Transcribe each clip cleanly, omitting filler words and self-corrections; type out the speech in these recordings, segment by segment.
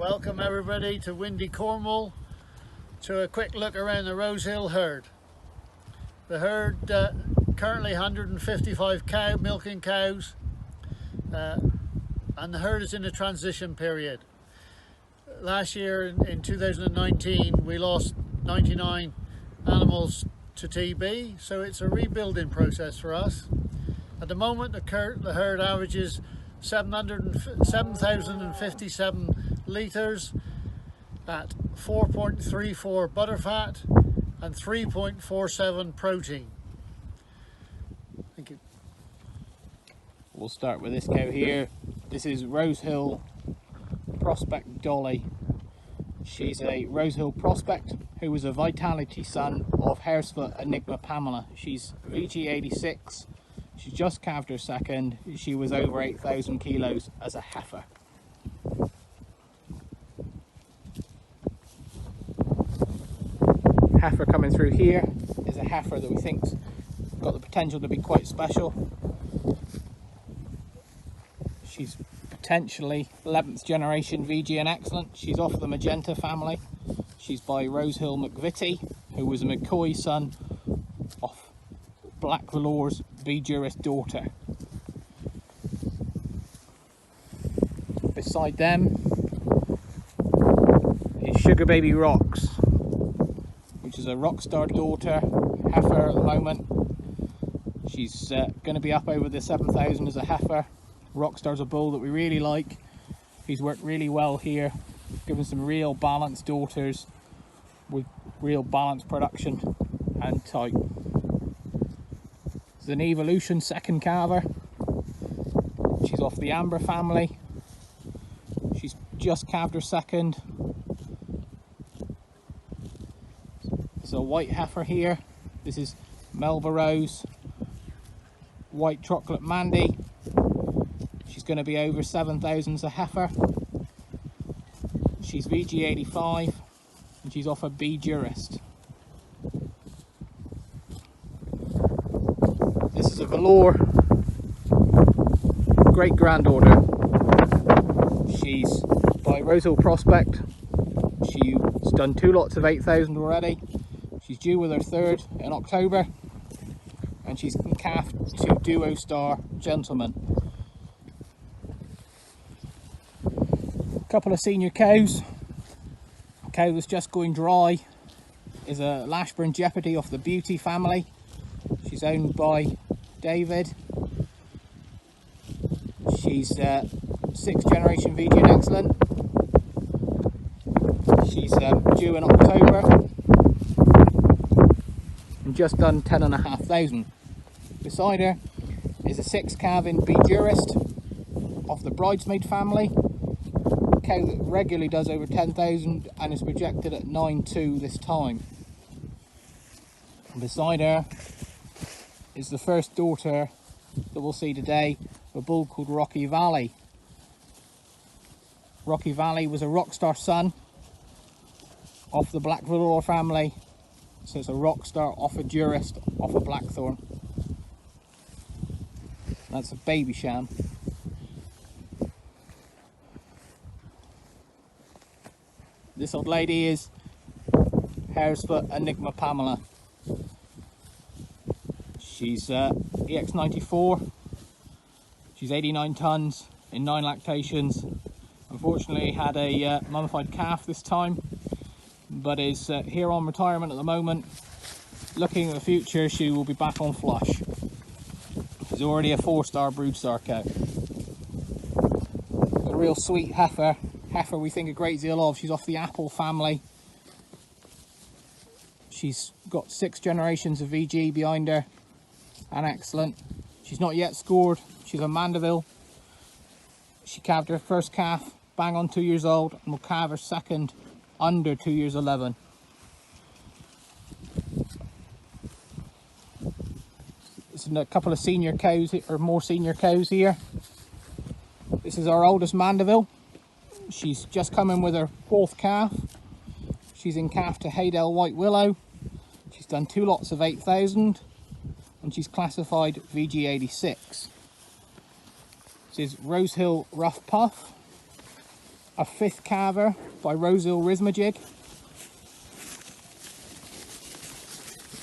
Welcome everybody to windy Cornwall to a quick look around the Rosehill herd. The herd currently 155 milking cows and the herd is in a transition period. Last year in 2019 we lost 99 animals to TB, so it's a rebuilding process for us. At the moment the herd averages 7,057 litres at 4.34 butterfat and 3.47 protein. Thank you. We'll start with this cow here. This is Rosehill Prospect Dolly. She's a Rosehill Prospect who was a Vitality son of Haresfoot Enigma Pamela. She's VG86. She just calved her second. She was over 8,000 kilos as a heifer. Heifer coming through here is a heifer that we think's got the potential to be quite special. She's potentially 11th generation VG and excellent. She's off the Magenta family. She's by Rosehill McVitie, who was a McCoy son of Black Velour's V-Juris daughter. Beside them is Sugar Baby Rocks, which is a Rockstar daughter heifer at the moment. She's going to be up over the 7,000 as a heifer. Rockstar's a bull that we really like. He's worked really well here, given some real balanced daughters with real balanced production and type. It's an Evolution second calver. She's off the Amber family. She's just calved her second. There's a white heifer here. This is Melba Rose, White Chocolate Mandy. She's going to be over 7,000 as a heifer. She's VG85 and she's off a B-Jurist. This is a Velour great granddaughter. She's by Rosehill Prospect. She's done 2 lots of 8,000 already. She's due with her third in October and she's calved to Duo Star Gentleman. Couple of senior cows. A cow that's just going dry is a Lashburn Jeopardy off the Beauty family. She's owned by David. She's 6th generation VG and excellent. She's due in October and just done 10,500. Beside her is a 6 calving B-Jurist off the Bridesmaid family. Cow that regularly does over 10,000 and is projected at 9.2 this time. And beside her is the first daughter that we'll see today, a bull called Rocky Valley. Rocky Valley was a Rockstar son off the Black Velour family, so it's a Rockstar off a Jurist off a Blackthorn. That's a baby sham. This old lady is Haresfoot Enigma Pamela. She's EX94. She's 89 tons in 9 lactations. Unfortunately had a mummified calf this time, but is here on retirement at the moment. Looking at the future, she will be back on flush. She's already a 4-star brood-star cow. A real sweet heifer we think a great deal of. She's off the Apple family. She's got 6 generations of VG behind her and excellent. She's not yet scored. She's a Mandeville. She calved her first calf bang on 2 years old and will calve her second under 2 years 11. There's a couple of senior cows or more senior cows here. This is our oldest Mandeville. She's just come in with her 4th calf. She's in calf to Haydell White Willow. She's done 2 lots of 8,000 and she's classified VG86. This is Rosehill Rough Puff. a 5th calver by Rosehill Rismajig.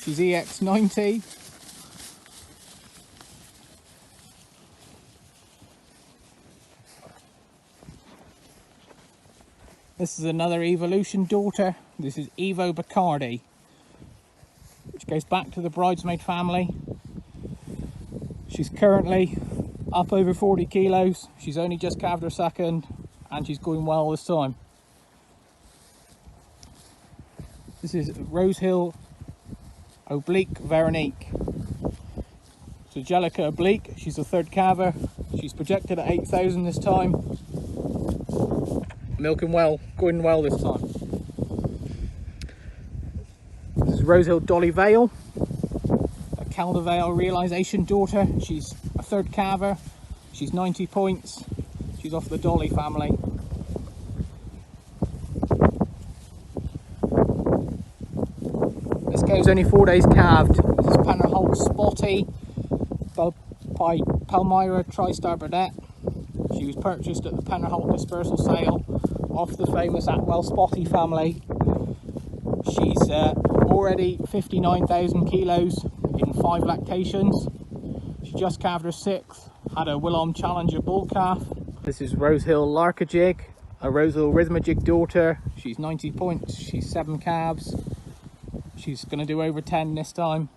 She's EX90. This is another evolution daughter. This is Evo Bacardi, which goes back to the bridesmaid family. She's currently up over 40 kilos. She's only just calved her second, and she's going well this time. This is Rosehill Oblique Veronique. So Jellica Oblique, she's a 3rd calver. She's projected at 8,000 this time. Milking well, going well this time. This is Rosehill Dolly Vale, a Calder Vale realisation daughter. She's a 3rd calver. She's 90 points. She's off the Dolly family. This cow's only 4 days calved. This is Pennerholt Spotty by Palmyra TriStar Burdett. She was purchased at the Pennerholt dispersal sale off the famous Atwell Spotty family. She's already 59,000 kilos in 5 lactations. She just calved her 6th, had a Willom Challenger bull calf. This is Rosehill Larkajig, a Rosehill Rismajig daughter. She's 90 points, she's 7 calves. She's going to do over 10 this time,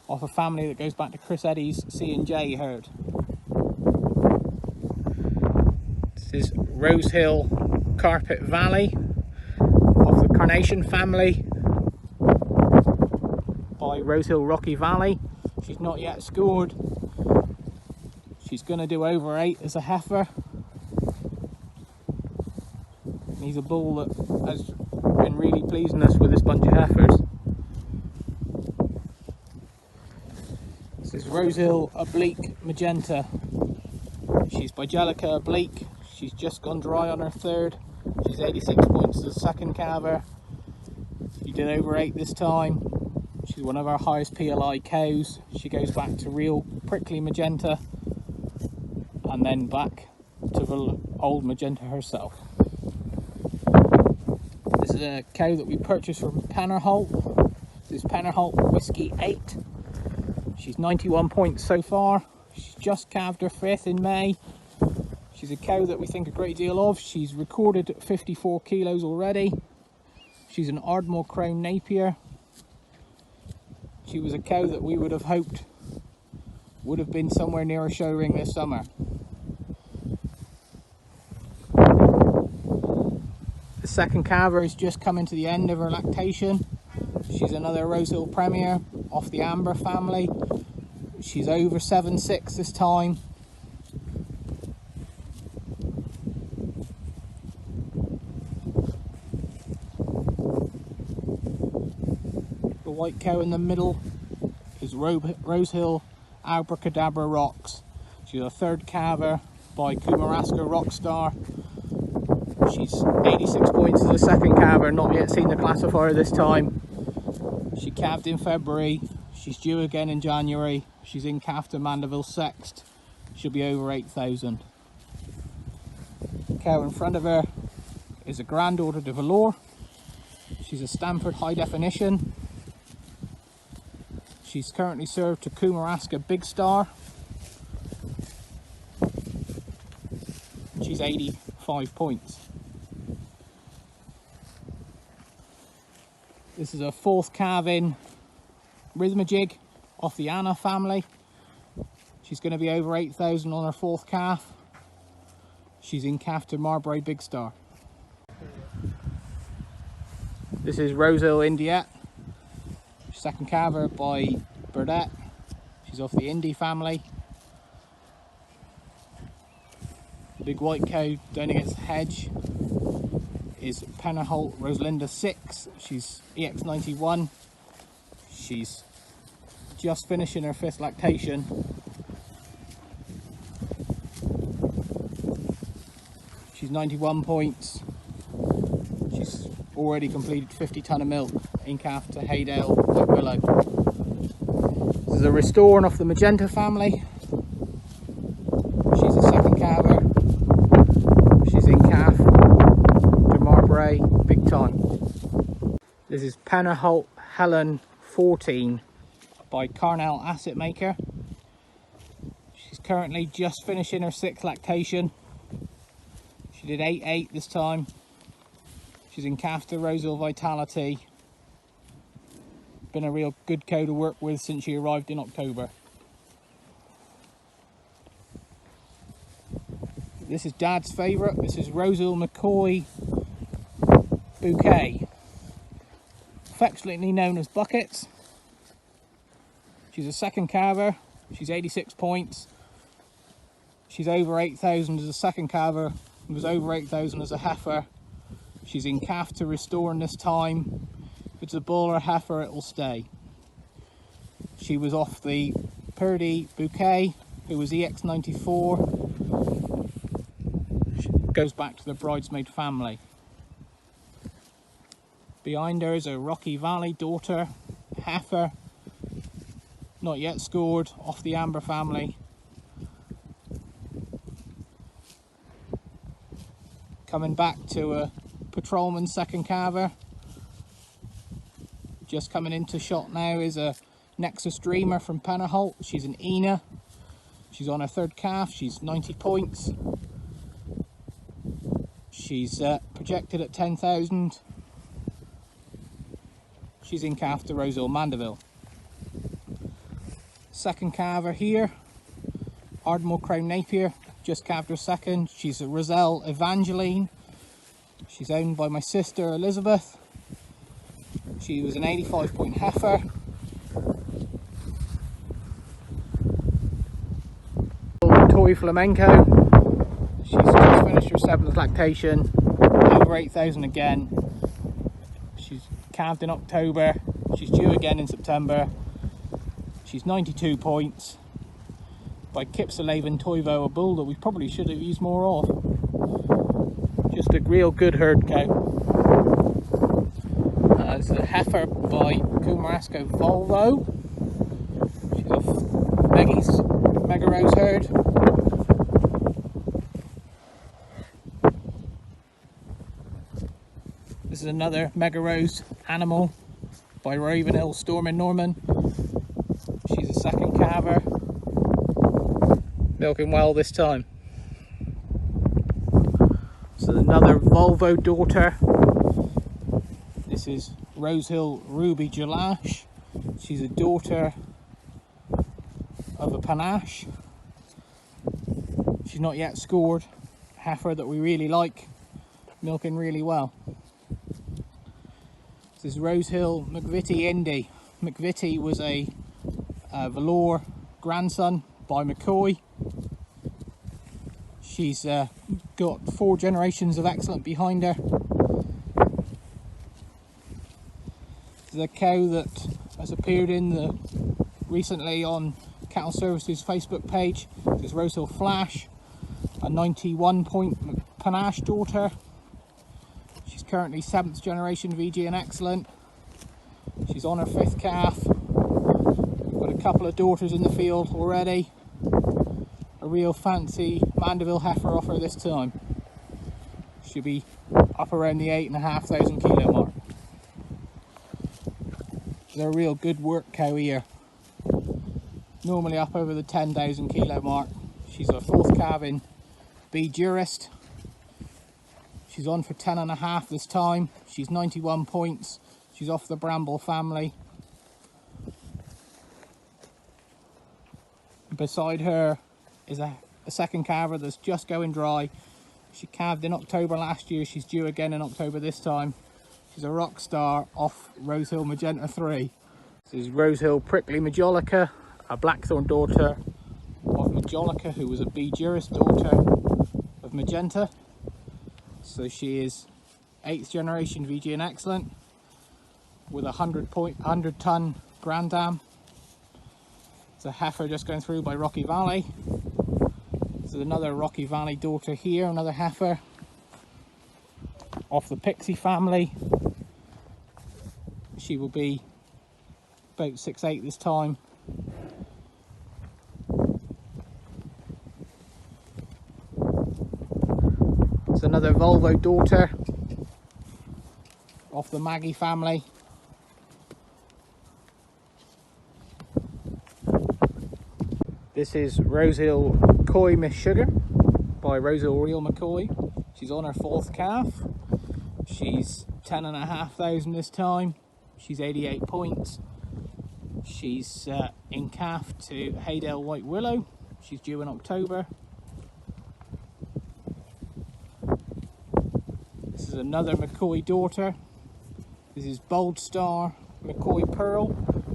off a family that goes back to Chris Eddy's C&J herd. This is Rosehill Carpet Valley of the Carnation family by Rosehill Rocky Valley. She's not yet scored. She's going to do over 8 as a heifer. And he's a bull that has been really pleasing us with this bunch of heifers. This is Rosehill Oblique Magenta. She's by Jellica Oblique. She's just gone dry on her 3rd. She's 86 points as a 2nd calver. She did over 8 this time. She's one of our highest PLI cows. She goes back to real prickly magenta and then back to the old magenta herself. This is a cow that we purchased from Pennerholt. This is Pennerholt Whiskey 8. She's 91 points so far. She's just calved her 5th in May. She's a cow that we think a great deal of. She's recorded at 54 kilos already. She's an Ardmore Crown Napier. She was a cow that we would have hoped would have been somewhere near a show ring this summer. The 2nd calver is just coming to the end of her lactation. She's another Rosehill Premier off the Amber family. She's over 7'6" this time. The white cow in the middle is Rosehill Abracadabra Rocks. She's a 3rd calver by Kumaraska Rockstar. She's 86 points as a 2nd calver, not yet seen the classifier this time. She calved in February. She's due again in January. She's in calf to Mandeville Sext. She'll be over 8,000. The cow in front of her is a granddaughter de Velour. She's a Stamford High Definition. She's currently served to Kumaraska Big Star. She's 85 points. This is a 4th calving Rismajig off the Anna family. She's going to be over 8,000 on her 4th calf. She's in calf to Marbury Big Star. This is Rosehill Indiette, 2nd calver by Burdett. She's off the Indy family. The big white cow down against the hedge is Pennerholt Rosalinda 6. She's EX91. She's just finishing her 5th lactation. She's 91 points. She's already completed 50 tonne of milk in calf to Haydale White Willow. This is a Restoring off the Magenta family. She's a 2nd calver. She's This is Pennerholt Helen 14 by Cornwall Asset Maker. She's currently just finishing her 6th lactation. She did 8-8 this time. She's in calf to Rosehill Vitality. Been a real good cow to work with since she arrived in October. This is Dad's favourite. This is Rosehill McCoy Bouquet, affectionately known as Buckets. She's a second calver. She's 86 points. She's over 8,000 as a second calver. Was over 8,000 as a heifer. She's in calf to restoring this time. If it's a bull or a heifer, it will stay. She was off the Purdy Bouquet, who was EX94. She goes back to the bridesmaid family. Behind her is a Rocky Valley daughter, heifer, not yet scored, off the Amber family. Coming back to a patrolman second calver. Just coming into shot now is a Nexus Dreamer from Pennerholt. She's an Ena. She's on her 3rd calf. She's 90 points. She's projected at 10,000. She's in calf to Rosehill Mandeville. Second calver here, Ardmore Crown Napier, just calved her 2nd. She's a Rosehill Evangeline. She's owned by my sister Elizabeth. She was an 85 point heifer. Toy Flamenco. She's just finished her 7th lactation, over 8,000 again. She's calved in October. She's due again in September. She's 92 points. By Kipsalaven Toivo, a bull that we probably should have used more of. Just a real good herd cow. This is a heifer by Kumarasco Volvo. She's off Maggie's Mega Rose herd. This is another Mega Rose animal by Ravenhill Stormin Norman. She's a second calver. Milking well this time. So another Volvo daughter. This is Rosehill Ruby Jalash. She's a daughter of a Panache. She's not yet scored. Heifer that we really like, milking really well. This is Rosehill McVitie Indy. McVitie was a velour grandson by McCoy. She's got 4 generations of excellent behind her. This is a cow that has appeared recently on Cattle Services Facebook page. This is Rosehill Flash, a 91 point Panache daughter. She's currently 7th generation VG and excellent. She's on her 5th calf. Got a couple of daughters in the field already. A real fancy Mandeville heifer off her this time. She'll be up around the 8,500 kilo mark. She's a real good work cow here. Normally up over the 10,000 kilo mark. She's a 4th calving B Jurist. She's on for 10.5 this time. She's 91 points. She's off the Bramble family. Beside her is a second calver that's just going dry. She calved in October last year. She's due again in October this time. She's a rock star off Rosehill Magenta 3. This is Rosehill Prickly Majolica, a Blackthorn daughter of Majolica, who was a B Jurist daughter of Magenta. So she is 8th generation VG and excellent with a 100 ton Grand Dam. It's a heifer just going through by Rocky Valley. This is another Rocky Valley daughter here, another heifer off the Pixie family. She will be about 6'8" this time. It's another Volvo daughter. off the Maggie family. This is Rosehill Coy Miss Sugar by Rosehill Real McCoy. She's on her 4th calf. She's 10,500 this time. She's 88 points. She's in calf to Haydale White Willow. She's due in October. This is another McCoy daughter. This is Bold Star McCoy Pearl,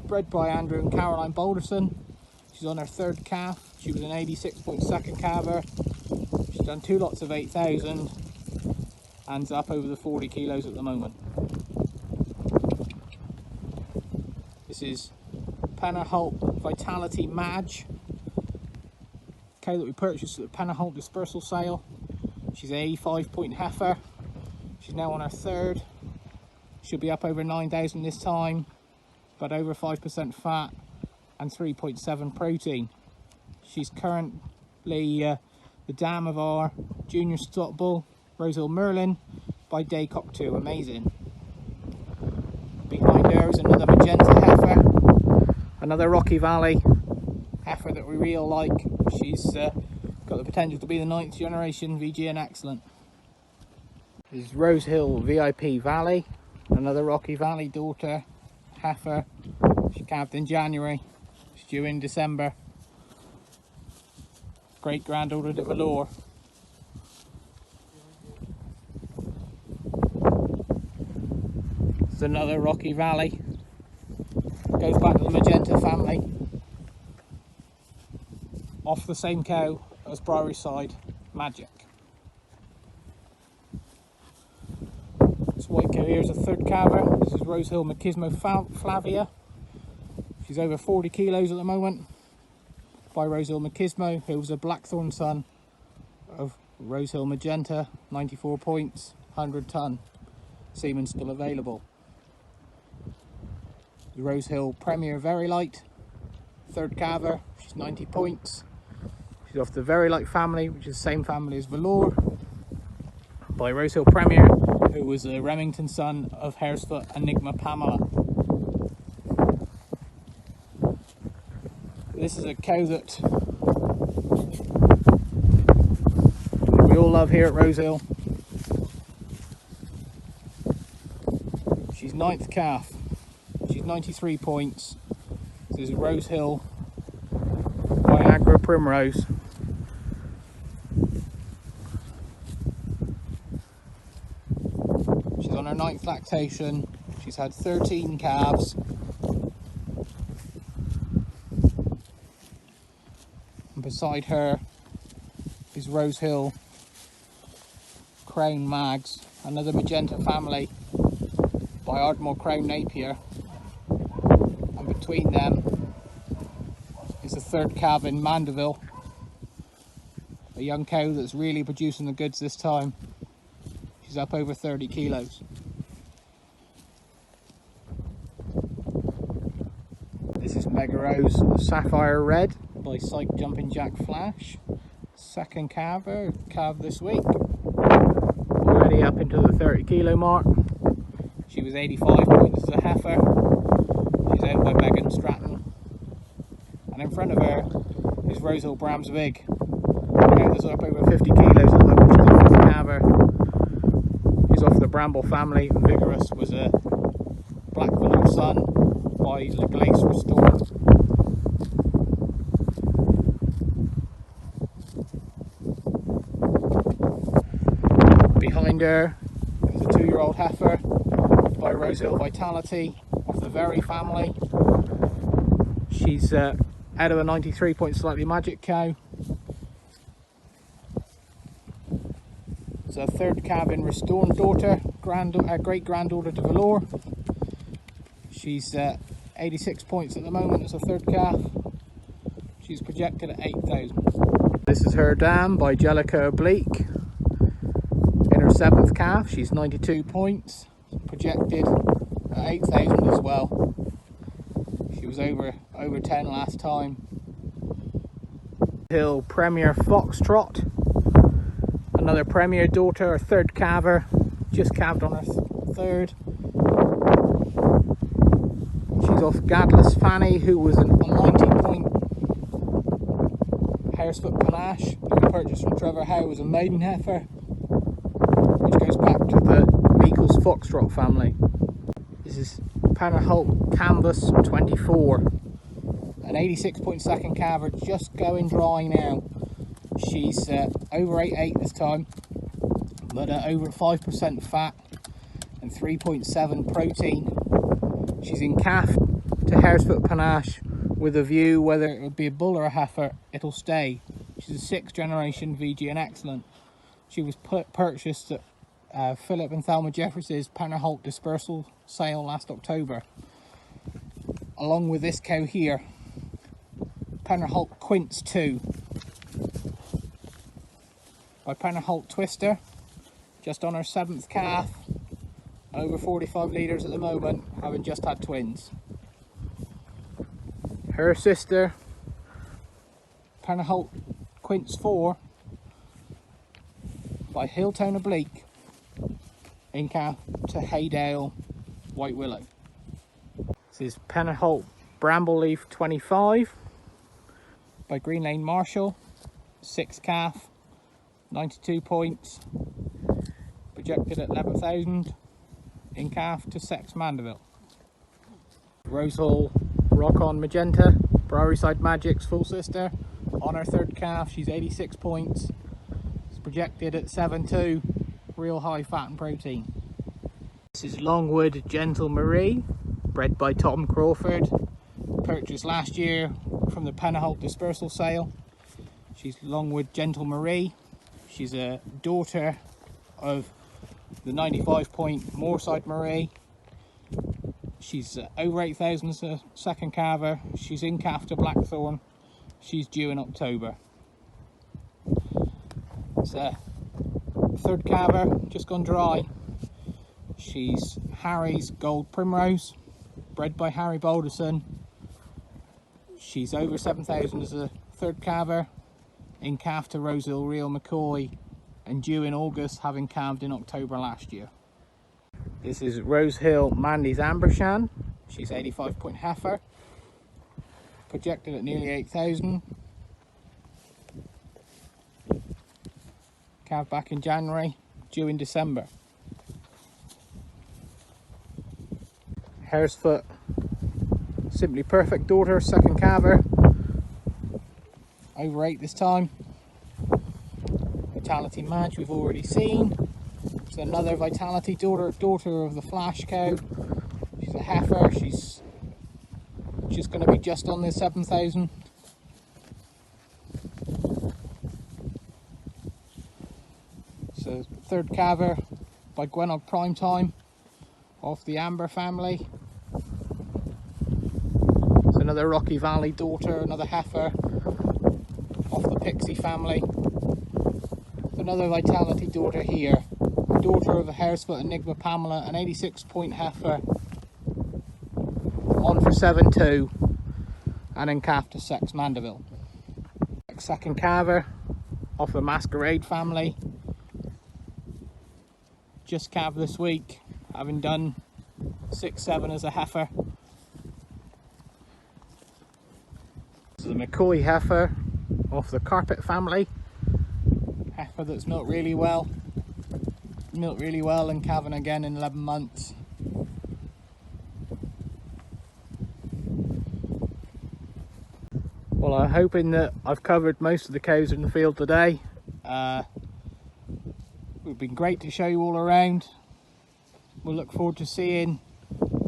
bred by Andrew and Caroline Balderson. She's on her 3rd calf. She was an 86.2nd calver. She's done 2 lots of 8,000 and's up over the 40 kilos at the moment. This is Pennerholt Vitality Madge, cow that we purchased at the Pennerholt dispersal sale. She's an 85 point heifer. She's now on her 3rd. She'll be up over 9,000 this time, but over 5% fat and 3.7 protein. She's currently the dam of our junior stock bull, Rosehill Merlin, by Daycock 2. Amazing. Behind her is another magenta heifer, another Rocky Valley heifer that we really like. She's got the potential to be the 9th generation VGN Excellent. This is Rosehill VIP Valley, another Rocky Valley daughter heifer. She calved in January. She's due in December. Great granddaughter to Velour. It's another Rocky Valley. Goes back to the magenta family. Off the same cow as Briery Side Magic. This white cow here is a 3rd calver. This is Rosehill Machismo Flavia. She's over 40 kilos at the moment. By Rosehill Machismo, who was a Blackthorn son of Rosehill Magenta, 94 points, 100 ton. Semen still available. The Rosehill Premier Very Light, 3rd calver. She's 90 points. She's off the Very Light family, which is the same family as Velour. By Rosehill Premier, who was a Remington son of Haresfoot Enigma Pamela. This is a cow that we all love here at Rosehill. She's 9th calf. She's 93 points. This is Rosehill Viagra Primrose. She's on her 9th lactation. She's had 13 calves. And beside her is Rosehill Crown Mags, another magenta family by Ardmore Crown Napier. And between them is the 3rd calf in Mandeville, a young cow that's really producing the goods this time. She's up over 30 kilos. This is Mega Rose Sapphire Red by Psych Jumping Jack Flash. 2nd calver, calved this week. Already up into the 30 kilo mark. She was 85 points as a heifer. She's out by Megan Stratton. And in front of her is Rosehill Brams Big. Now there's up over 50 kilos at the moment. She's a 5th calver. She's off the Bramble family. Vigorous was a Black Velour son by Le Glace Restored. Behind her is a 2-year-old heifer by Rosehill Vitality of the Very family. She's out of a 93 point Slightly Magic cow. It's a 3rd calf in Restored daughter, great granddaughter to Velour. She's 86 points at the moment as a 3rd calf. She's projected at 8,000. This is her dam by Jellicoe Oblique. In her 7th calf, she's 92 points, projected at 8,000 as well. She was over 10 last time. Hill Premier Foxtrot, another Premier daughter, her 3rd calver, just calved on her 3rd. She's off Gadless Fanny, who was a 90-point Haresfoot Panache that we purchased from Trevor Howe as a maiden heifer, which goes back to the Meikles Foxtrot family. This is Pennerholt Canvas 24, an 86-point second calver, just going dry now. She's over 8.8 this time, but over 5% fat and 3.7 protein. She's in calf to Haresfoot Panache with a view whether it would be a bull or a heifer, it'll stay. She's a 6th generation VG and excellent. She was purchased at Philip and Thelma Jeffries' Pennerholt dispersal sale last October, along with this cow here, Pennerholt Quince 2 by Pennerholt Twister, just on her 7th calf, over 45 litres at the moment, having just had twins. Her sister, Pennerholt Quince 4 by Hilltown Oblique, in calf to Haydale White Willow. This is Pennerholt Brambleleaf 25 by Green Lane Marshall, 6th calf, 92 points, projected at 11,000, in calf to Sex Mandeville. Rosehill Rock On Magenta, Brierside Magic's full sister, on her 3rd calf. She's 86 points, it's projected at 7.2, real high fat and protein. This is Longwood Gentle Marie, bred by Tom Crawford, purchased last year from the Pennerholt dispersal sale. She's Longwood Gentle Marie. She's a daughter of the 95-point Moorside Marie. She's over 8,000 as a second calver. She's in calf to Blackthorn. She's due in October. It's a 3rd calver, just gone dry. She's Harry's Gold Primrose, bred by Harry Balderson. She's over 7,000 as a 3rd calver, in calf to Rosehill Real McCoy, and due in August, having calved in October last year. This is Rosehill Mandy's Ambershan. She's 85-point heifer, projected at nearly 8,000. Calved back in January, due in December. Haresfoot Simply Perfect daughter, 2nd calver, over 8 this time. Vitality Madge we've already seen. It's another Vitality daughter of the Flash cow. She's a heifer. She's just going to be just on the 7,000. So 3rd calver by Gwenog Primetime, off the Amber family. It's another Rocky Valley daughter, another heifer, off the Pixie family. Another Vitality daughter here, daughter of a Haresfoot Enigma Pamela, an 86-point heifer, on for 7.2, and in calf to Sex Mandeville. 2nd calver off the Masquerade family, just calved this week, having done 6-7 as a heifer. This is a McCoy heifer off the Carpet family, heifer that's milked really well and calving again in 11 months. Well, I'm hoping that I've covered most of the cows in the field today. It would be great to show you all around. We'll look forward to seeing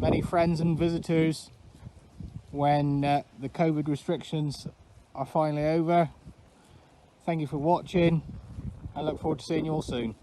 many friends and visitors when the COVID restrictions are finally over. Thank you for watching. I look forward to seeing you all soon.